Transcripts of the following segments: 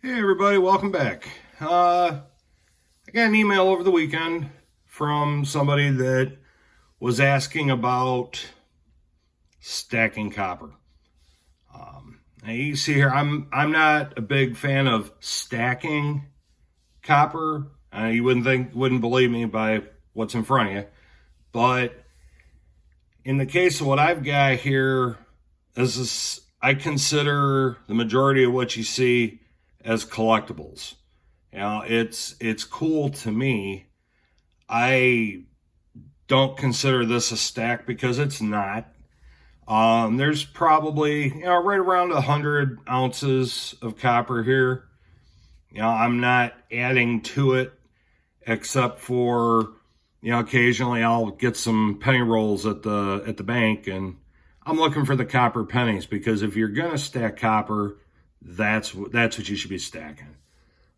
Hey everybody, welcome back. I got an email over the weekend from somebody that was asking about stacking copper. Now you see here, I'm not a big fan of stacking copper. You wouldn't believe me by what's in front of you, but in the case of what I've got here, I consider the majority of what you see as collectibles. It's cool to me. I don't consider this a stack because it's not. There's probably right around 100 ounces of copper here. I'm not adding to it except for occasionally I'll get some penny rolls at the bank, and I'm looking for the copper pennies because if you're gonna stack copper, that's what you should be stacking.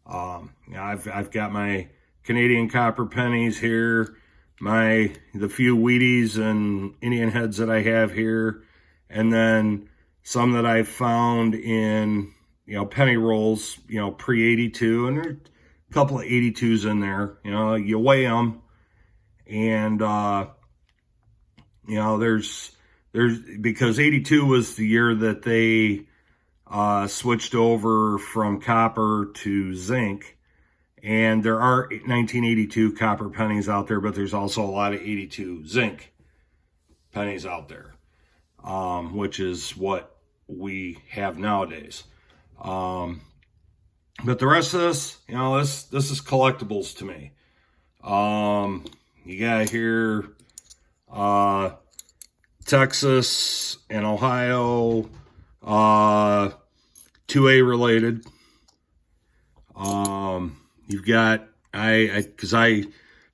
I've got my Canadian copper pennies here, the few Wheaties and Indian heads that I have here, and then some that I found in penny rolls, pre-82, and there's a couple of 82s in there. You weigh them, and there's because 82 was the year that they switched over from copper to zinc. And there are 1982 copper pennies out there, but there's also a lot of 82 zinc pennies out there, which is what we have nowadays. But the rest of this, this is collectibles to me. You got here Texas and Ohio, 2A related. You've got, because I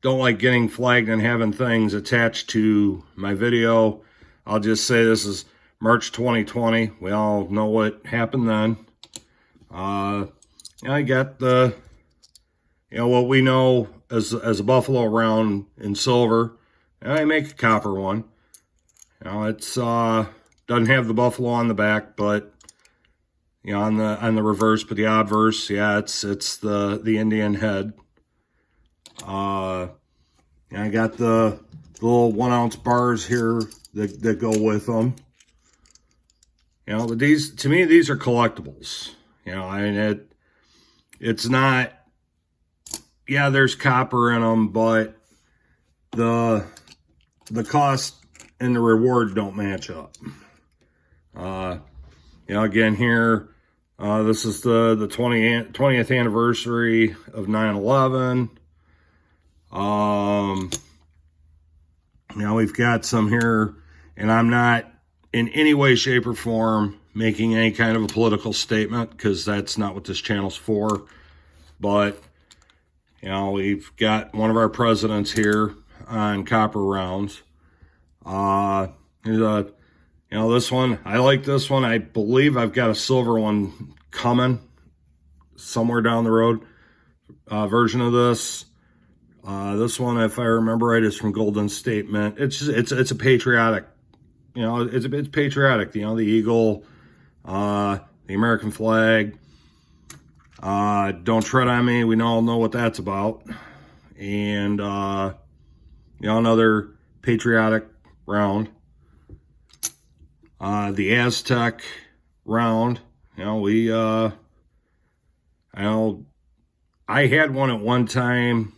don't like getting flagged and having things attached to my video, I'll just say this is March 2020. We all know what happened then. I got the, what we know as a buffalo round in silver. And I make a copper one. It's doesn't have the buffalo on the back, but on the reverse, but the obverse, it's the Indian head. I got the little 1 ounce bars here that go with them. But these, to me, these are collectibles. It's not. Yeah, there's copper in them, but the cost and the reward don't match up. Again here, this is the 20th anniversary of 9/11. We've got some here, and I'm not in any way, shape, or form making any kind of a political statement because that's not what this channel's for. But we've got one of our presidents here on copper rounds. This one, I like this one. I believe I've got a silver one coming somewhere down the road, version of this. This one, if I remember right, is from Golden Statement. It's a patriotic, it's patriotic. The eagle, the American flag. Don't tread on me. We all know what that's about. And another patriotic round. The Aztec round. I had one at one time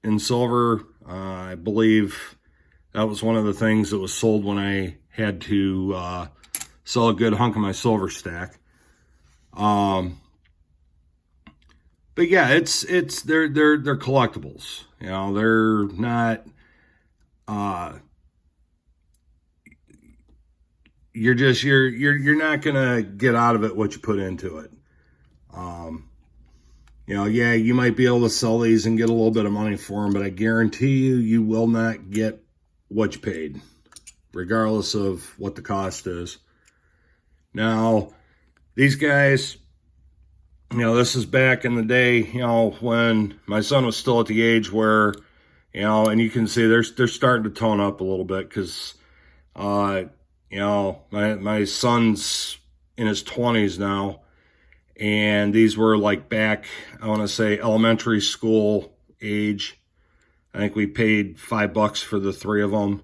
in silver. I believe that was one of the things that was sold when I had to sell a good hunk of my silver stack. But yeah, they're collectibles. They're not. You're not gonna get out of it what you put into it. You might be able to sell these and get a little bit of money for them, but I guarantee you will not get what you paid, regardless of what the cost is. Now, these guys, this is back in the day, when my son was still at the age where, and you can see they're starting to tone up a little bit because, my son's in his 20s now, And these were like back, I want to say elementary school age. I think we paid $5 for the 3 of them.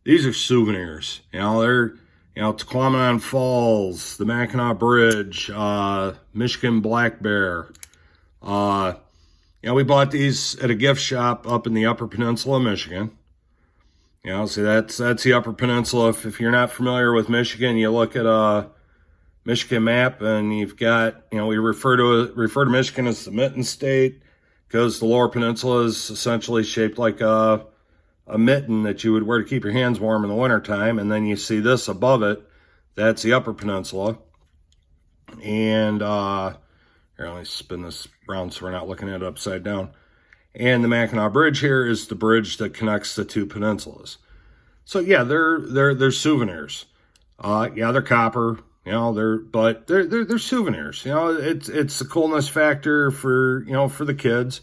These are souvenirs. They're, Tequamanon Falls, the Mackinac Bridge, Michigan Black Bear. We bought these at a gift shop up in the Upper Peninsula of Michigan. See, that's the Upper Peninsula. If you're not familiar with Michigan, you look at a Michigan map, and you've got, we refer to Michigan as the Mitten State, because the Lower Peninsula is essentially shaped like a mitten that you would wear to keep your hands warm in the wintertime. And then you see this above it, that's the Upper Peninsula. And here, let me spin this around so we're not looking at it upside down. And the Mackinac Bridge here is the bridge that connects the 2 peninsulas. So yeah, they're souvenirs. They're copper. They're souvenirs. It's the coolness factor for the kids.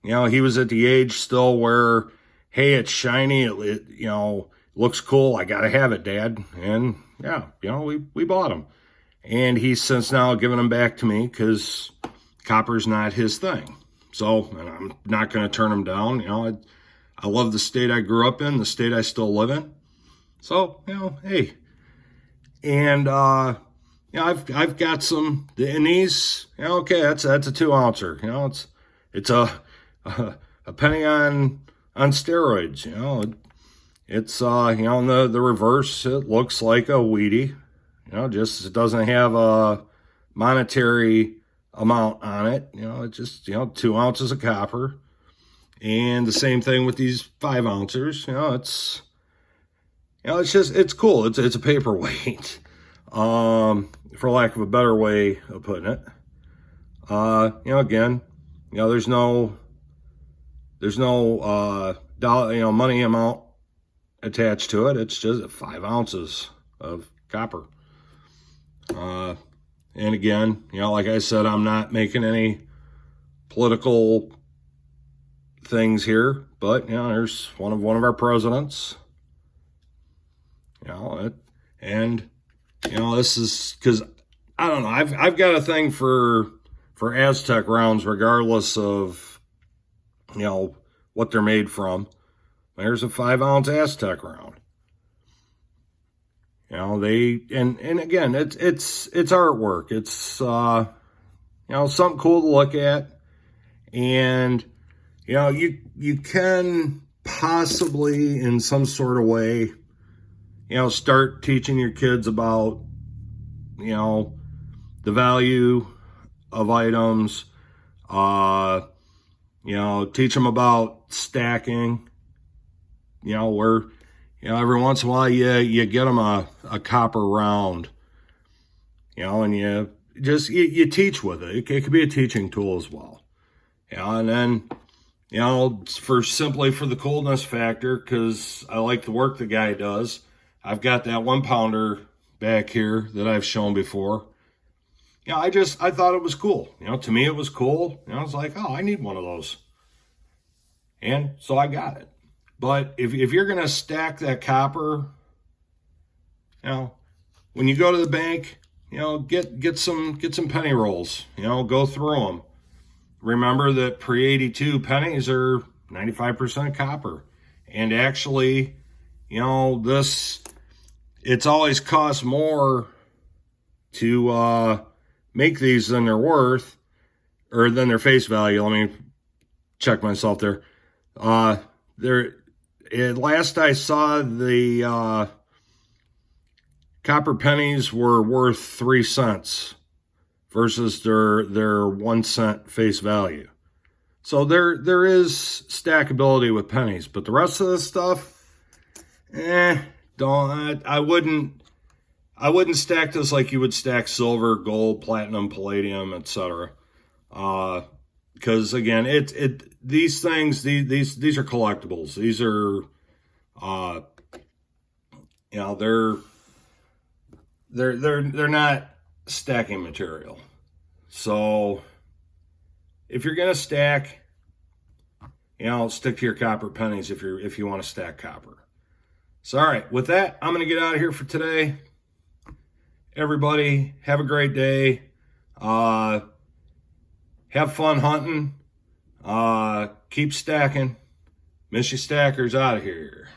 He was at the age still where, hey, it's shiny. It looks cool. I gotta have it, Dad. And we bought them. And he's since now given them back to me because copper's not his thing. So, and I'm not going to turn him down. I love the state I grew up in, the state I still live in. So, hey. And, I've got some, in these, okay, that's a 2-ouncer. It's a penny on steroids, It's, in the reverse, it looks like a Wheatie. Just it doesn't have a monetary amount on it. It's just, 2 ounces of copper. And the same thing with these 5-ouncers. It's cool. It's a paperweight, for lack of a better way of putting it. Again, there's no money amount attached to it. It's just 5 ounces of copper. And again, like I said, I'm not making any political things here, but there's one of our presidents. This is because I don't know. I've got a thing for Aztec rounds, regardless of what they're made from. There's a 5-ounce Aztec round. And again, it's artwork. It's something cool to look at, and you can possibly in some sort of way start teaching your kids about the value of items, teach them about stacking, where every once in a while you get them a copper round, and you teach with it. It could be a teaching tool as well. And then, for the coolness factor, because I like the work the guy does, I've got that 1-pounder back here that I've shown before. I thought it was cool. To me it was cool. I was like, oh, I need one of those. And so I got it. But if you're going to stack that copper, when you go to the bank, get some penny rolls, go through them. Remember that pre-82 pennies are 95% copper. And actually, it's always cost more to make these than they're worth, or than their face value. Let me check myself there. Last I saw, the copper pennies were worth 3 cents versus their 1 cent face value. So there is stackability with pennies, but the rest of this stuff, I wouldn't stack this like you would stack silver, gold, platinum, palladium, etc. Because again, these things, these are collectibles. These are, they're not stacking material. So if you're gonna stack, stick to your copper pennies if you want to stack copper. So all right, with that, I'm gonna get out of here for today. everybody, have a great day. Have fun hunting. Keep stacking. Miss you stackers out of here.